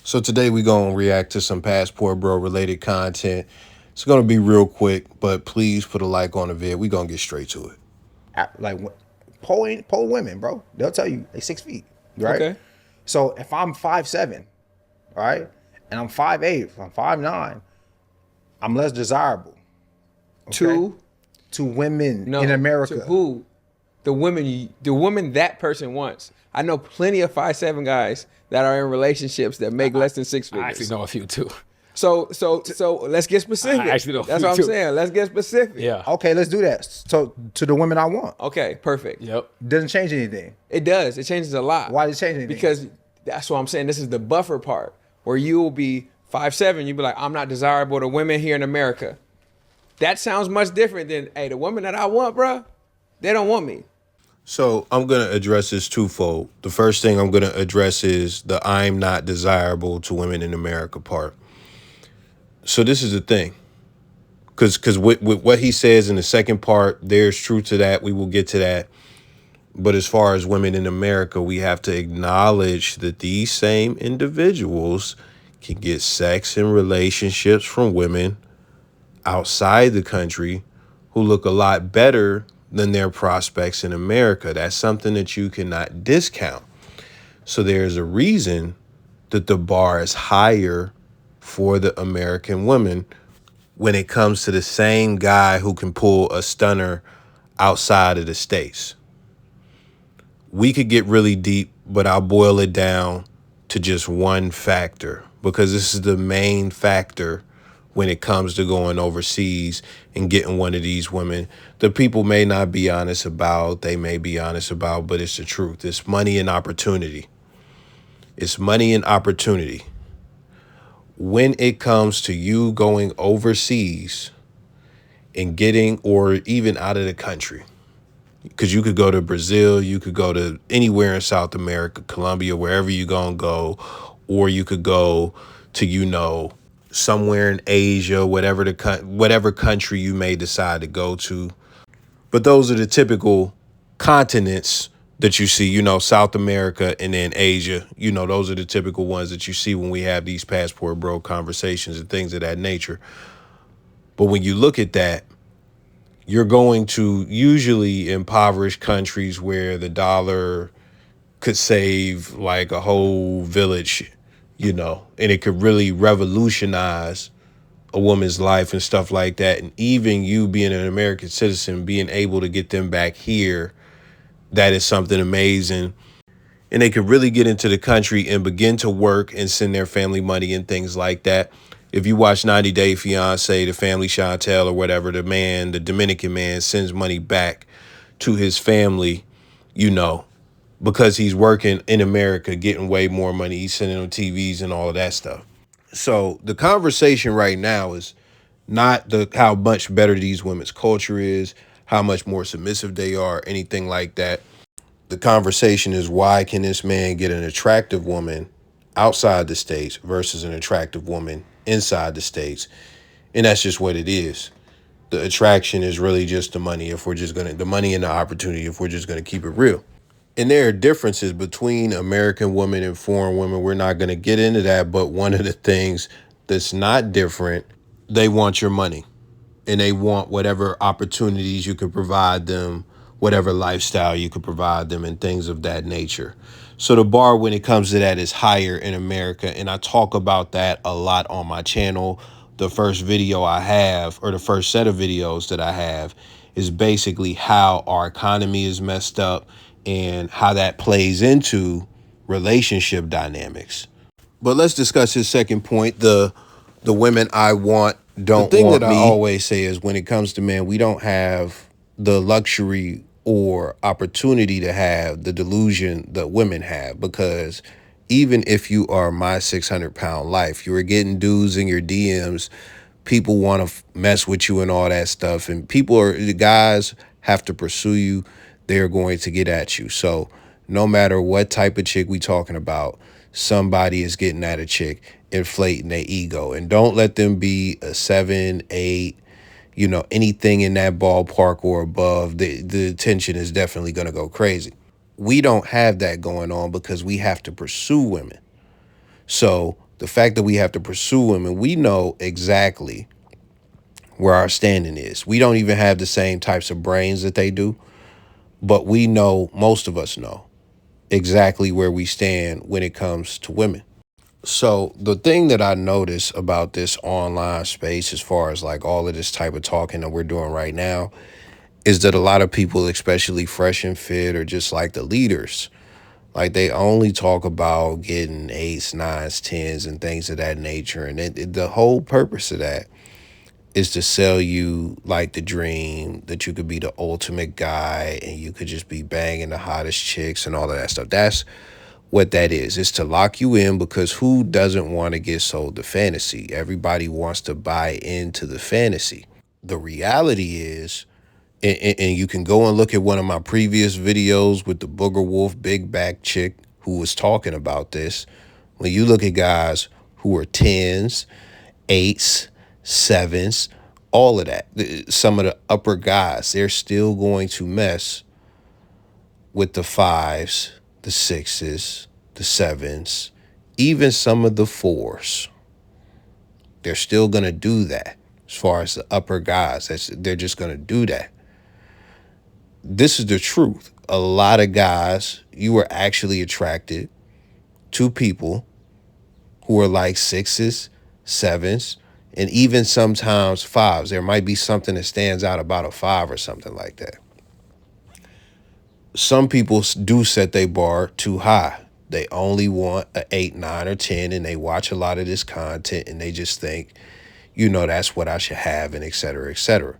So today we gonna react to some Passport Bro related content. It's gonna be real quick, but please put a like on the vid. We gonna get straight to it. Like poll women, bro. They'll tell you they 6 feet, right? Okay. So if I'm 5'7", right, and I'm 5'8", I'm 5'9", I'm less desirable. Okay? To To women no in America. to who? The woman that person wants. I know plenty of 5'7" guys that are in relationships that make less than six I figures. actually know a few too. So let's get specific. I actually know That's you what I'm too. saying. Let's get specific. Yeah. Okay, let's do that. So to the women I want, Okay, perfect. Yep. doesn't change anything. It does. It changes a lot. Why does it change anything? Because that's what I'm saying. This is the buffer part where you will be 5'7", you'll be like, I'm not desirable to women here in America. That sounds much different than, hey, the women that I want, bruh, they don't want me. So I'm gonna address this twofold. The first thing I'm gonna address is the I'm not desirable to women in America part. So this is the thing. Because with what he says in the second part, there's truth to that. We will get to that. But as far as women in America, we have to acknowledge that these same individuals can get sex and relationships from women outside the country who look a lot better than their prospects in America. That's something that you cannot discount. So there's a reason that the bar is higher for the American woman when it comes to the same guy who can pull a stunner outside of the States. We could get really deep, but I'll boil it down to just one factor because this is the main factor when it comes to going overseas and getting one of these women. The people may not be honest about, they may be honest about, but it's the truth. It's money and opportunity. It's money and opportunity. When it comes to you going overseas and getting, or even out of the country, because you could go to Brazil, you could go to anywhere in South America, Colombia, wherever you're going to go, or you could go to, somewhere in Asia, whatever country you may decide to go to. But those are the typical continents that you see, South America and then Asia. Those are the typical ones that you see when we have these Passport Bro conversations and things of that nature. But when you look at that, you're going to usually impoverished countries where the dollar could save like a whole village, and it could really revolutionize a woman's life and stuff like that. And even you being an American citizen, being able to get them back here, that is something amazing. And they could really get into the country and begin to work and send their family money and things like that. If you watch 90 Day Fiance, the family Chantel or whatever, the Dominican man sends money back to his family, because he's working in America, getting way more money. He's sending them TVs and all of that stuff. So the conversation right now is not how much better these women's culture is, how much more submissive they are, anything like that. The conversation is, why can this man get an attractive woman outside the States versus an attractive woman inside the States? And that's just what it is. The attraction is really just the money, the money and the opportunity, if we're just gonna keep it real. And there are differences between American women and foreign women. We're not gonna get into that, but one of the things that's not different, they want your money. And they want whatever opportunities you could provide them, whatever lifestyle you could provide them, and things of that nature. So the bar when it comes to that is higher in America, and I talk about that a lot on my channel. The first video I have, or the first set of videos that I have, is basically how our economy is messed up and how that plays into relationship dynamics. But let's discuss his second point, the women I want don't want me. The thing that I always say is, when it comes to men, we don't have the luxury or opportunity to have the delusion that women have, because even if you are my 600-pound life, you are getting dudes in your DMs. People want to mess with you and all that stuff. And the guys have to pursue you. They're going to get at you. So no matter what type of chick we talking about, somebody is getting at a chick, inflating their ego. And don't let them be a 7, 8, anything in that ballpark or above. The attention is definitely going to go crazy. We don't have that going on because we have to pursue women. So The fact that we have to pursue women, we know exactly where our standing is. We don't even have the same types of brains that they do, but we know, most of us know exactly where we stand when it comes to women. So the thing that I notice about this online space, as far as like all of this type of talking that we're doing right now, is that a lot of people, especially fresh and fit, or just like the leaders, like they only talk about getting eights, nines, tens, and things of that nature. And the whole purpose of that is to sell you like the dream that you could be the ultimate guy and you could just be banging the hottest chicks and all of that stuff. That's what that is. It's to lock you in, because who doesn't want to get sold the fantasy? Everybody wants to buy into the fantasy. The reality is, and you can go and look at one of my previous videos with the booger wolf big back chick who was talking about this. When you look at guys who are tens, eights, sevens, all of that, some of the upper guys, they're still going to mess with the fives, the sixes, the sevens, even some of the fours. They're still going to do that. As far as the upper guys, they're just going to do that. This is the truth. A lot of guys, you are actually attracted to people who are like sixes, sevens, and even sometimes fives. There might be something that stands out about a five or something like that. Some people do set their bar too high. They only want an 8, 9, or 10, and they watch a lot of this content and they just think, that's what I should have, and et cetera, et cetera.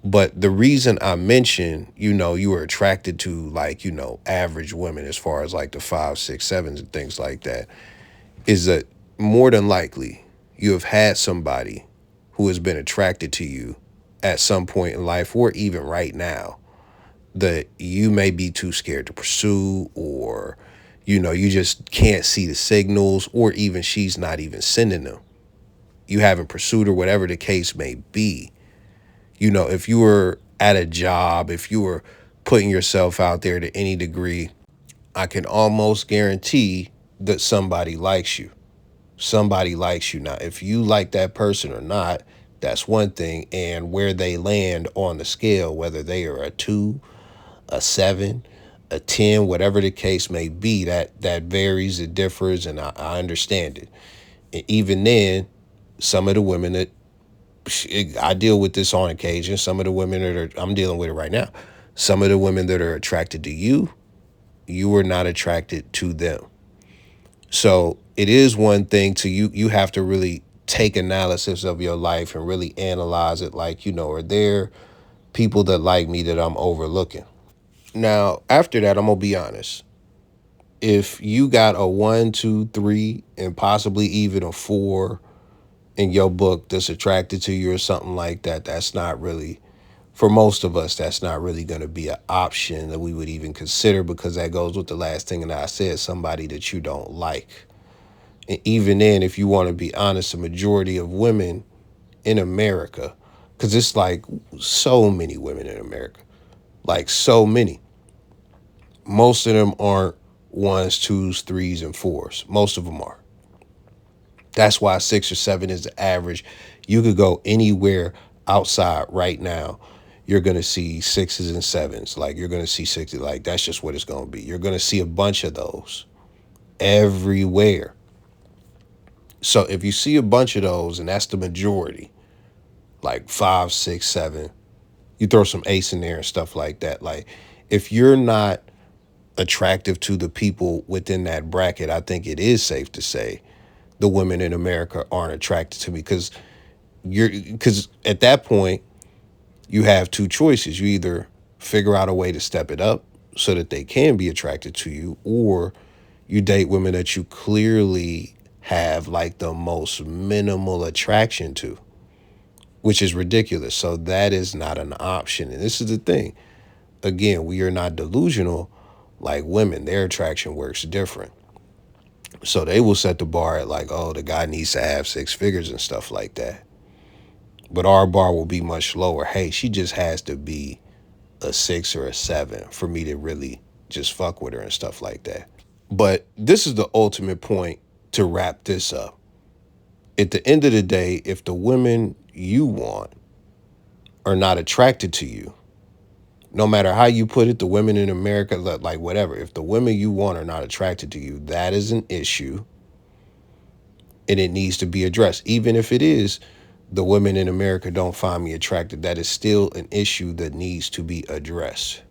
But the reason I mentioned, you were attracted to like, average women as far as like the 5, 6, 7s and things like that, is that more than likely you have had somebody who has been attracted to you at some point in life, or even right now, that you may be too scared to pursue, or, you just can't see the signals, or even she's not even sending them. You haven't pursued, or whatever the case may be. If you were at a job, if you were putting yourself out there to any degree, I can almost guarantee that somebody likes you. Somebody likes you. Now, if you like that person or not, that's one thing. And where they land on the scale, whether they are a 2, a 7, a 10, whatever the case may be, that varies, it differs, and I understand it. And even then, some of the women that I deal with this on occasion, some of the women I'm dealing with it right now, some of the women that are attracted to you, you are not attracted to them. So it is one thing to you have to really take analysis of your life and really analyze it, like, are there people that like me that I'm overlooking? Now, after that, I'm going to be honest. If you got a 1, 2, 3, and possibly even a 4 in your book that's attracted to you or something like that, that's not really, for most of us, that's not really going to be an option that we would even consider, because that goes with the last thing that I said, somebody that you don't like. And even then, if you want to be honest, the majority of women in America, because it's like so many women in America, like so many, most of them aren't 1s, 2s, 3s, and 4s. Most of them are. That's why 6 or 7 is the average. You could go anywhere outside right now, you're going to see 6s and 7s. Like, you're going to see 60. Like, that's just what it's going to be. You're going to see a bunch of those everywhere. So if you see a bunch of those, and that's the majority, like 5, 6, 7, you throw some ace in there and stuff like that. Like, if you're not attractive to the people within that bracket, I think it is safe to say the women in America aren't attracted to me, because at that point you have two choices. You either figure out a way to step it up so that they can be attracted to you, or you date women that you clearly have like the most minimal attraction to, which is ridiculous. So that is not an option. And this is the thing. Again, we are not delusional like women. Their attraction works different. So they will set the bar at like, oh, the guy needs to have 6 figures and stuff like that. But our bar will be much lower. Hey, she just has to be a 6 or a 7 for me to really just fuck with her and stuff like that. But this is the ultimate point to wrap this up. At the end of the day, if the women you want are not attracted to you, no matter how you put it, the women in America, like whatever, if the women you want are not attracted to you, that is an issue and it needs to be addressed. Even if it is the women in America don't find me attractive, that is still an issue that needs to be addressed.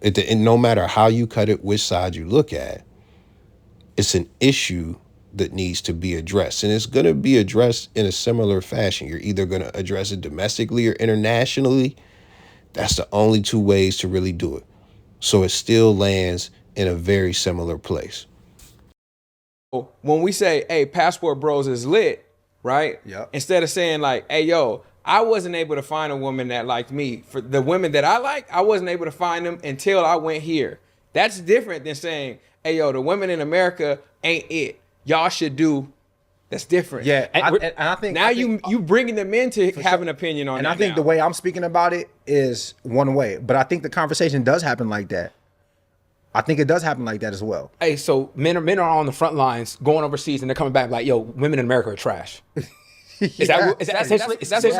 And no matter how you cut it, which side you look at, it's an issue that needs to be addressed. And it's going to be addressed in a similar fashion. You're either going to address it domestically or internationally. That's the only two ways to really do it. So it still lands in a very similar place. When we say, hey, Passport Bros is lit, right? Yep. Instead of saying like, hey, yo, I wasn't able to find a woman that liked me. For the women that I like, I wasn't able to find them until I went here. That's different than saying, hey, yo, the women in America ain't it. Y'all should do. That's different. Yeah, and I think now you bringing them in to have an opinion on it. And I think the way I'm speaking about it is one way, but I think the conversation does happen like that. I think it does happen like that as well. Hey, so men are on the front lines going overseas and they're coming back like, yo, women in America are trash. Is that essentially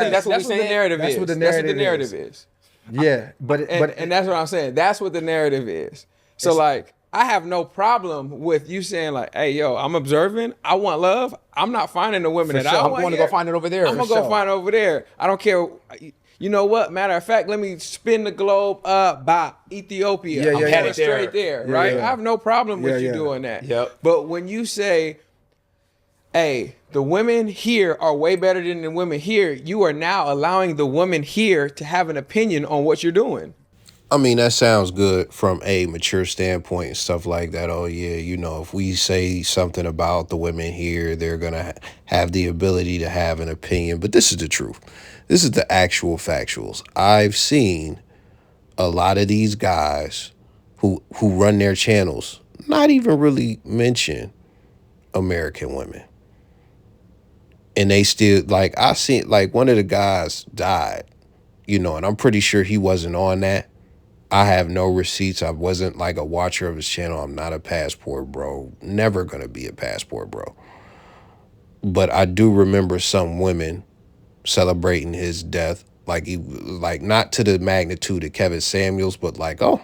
that's what the narrative is. That's what the narrative is. Yeah, but that's what I'm saying. That's what the narrative is. So like, I have no problem with you saying like, hey, yo, I'm observing. I want love. I'm not finding the women that I want. I'm going to go find it over there. I'm going to go find it over there. I don't care. You know what? Matter of fact, let me spin the globe by Ethiopia. I'm headed straight there, right? I have no problem with you doing that. Yep. But when you say, hey, the women here are way better than the women here, you are now allowing the women here to have an opinion on what you're doing. I mean, that sounds good from a mature standpoint and stuff like that. Oh, yeah, you know, if we say something about the women here, they're going to have the ability to have an opinion. But this is the truth. This is the actual factuals. I've seen a lot of these guys who run their channels not even really mention American women. And they still, like, I seen, like, one of the guys died, you know, and I'm pretty sure he wasn't on that. I have no receipts. I wasn't like a watcher of his channel. I'm not a Passport Bro. Never going to be a Passport Bro. But I do remember some women celebrating his death. Like, not to the magnitude of Kevin Samuels, but like, oh,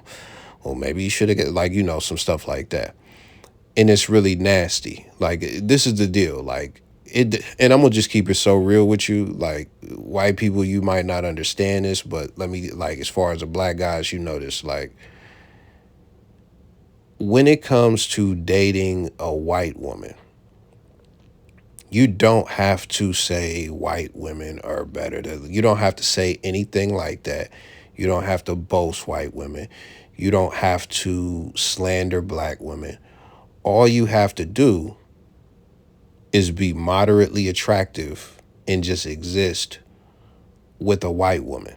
well, maybe he should have get, like, you know, some stuff like that. And it's really nasty. Like, this is the deal. Like, and I'm going to just keep it so real with you. Like, white people, you might not understand this, but let me, like, as far as the black guys, you know this. Like, when it comes to dating a white woman, you don't have to say white women are better. You don't have to say anything like that. You don't have to boast white women. You don't have to slander black women. All you have to do is be moderately attractive and just exist with a white woman.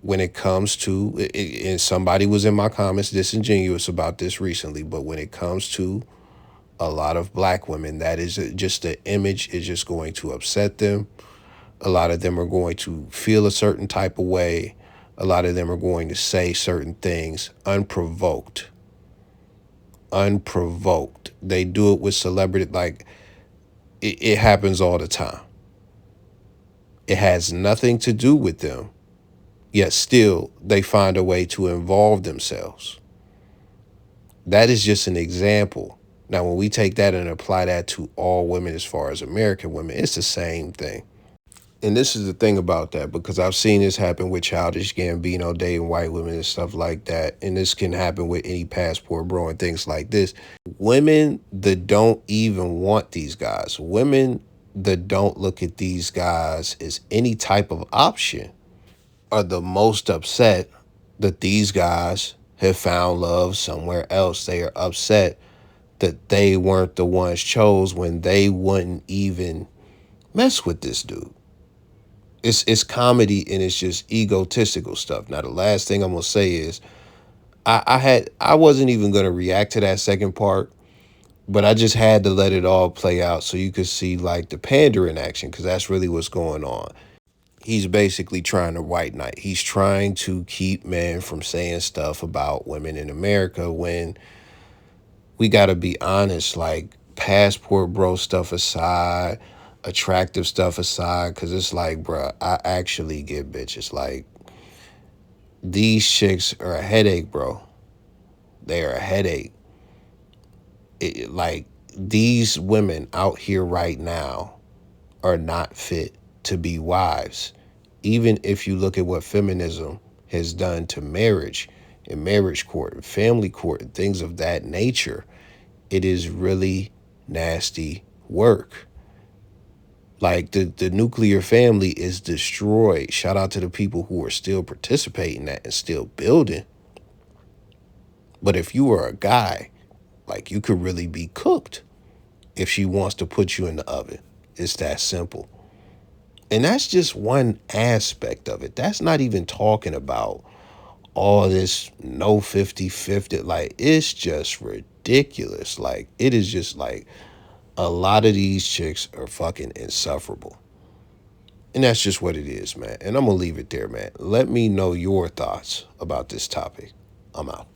When it comes to, and somebody was in my comments disingenuous about this recently, but when it comes to a lot of black women, that is just the image is just going to upset them. A lot of them are going to feel a certain type of way. A lot of them are going to say certain things unprovoked. Unprovoked. They do it with celebrity, like it happens all the time. It has nothing to do with them, yet still they find a way to involve themselves. That is just an example. Now, when we take that and apply that to all women as far as American women, it's the same thing. And this is the thing about that, because I've seen this happen with Childish Gambino dating white women and stuff like that. And this can happen with any Passport Bro and things like this. Women that don't even want these guys, women that don't look at these guys as any type of option, are the most upset that these guys have found love somewhere else. They are upset that they weren't the ones chose when they wouldn't even mess with this dude. It's comedy and it's just egotistical stuff. Now, the last thing I'm gonna say is I wasn't even gonna react to that second part, but I just had to let it all play out so you could see like the pandering action, because that's really what's going on. He's basically trying to white knight. He's trying to keep men from saying stuff about women in America when we got to be honest. Like, passport bro stuff aside, attractive stuff aside, because it's like, bruh, I actually get bitches. Like, these chicks are a headache, bro. They are a headache. Like, these women out here right now are not fit to be wives. Even if you look at what feminism has done to marriage and marriage court and family court and things of that nature, it is really nasty work. Like, the nuclear family is destroyed. Shout out to the people who are still participating in that and still building. But if you are a guy, like, you could really be cooked if she wants to put you in the oven. It's that simple. And that's just one aspect of it. That's not even talking about all this no 50-50. Like, it's just ridiculous. Like, it is just like a lot of these chicks are fucking insufferable. And that's just what it is, man. And I'm going to leave it there, man. Let me know your thoughts about this topic. I'm out.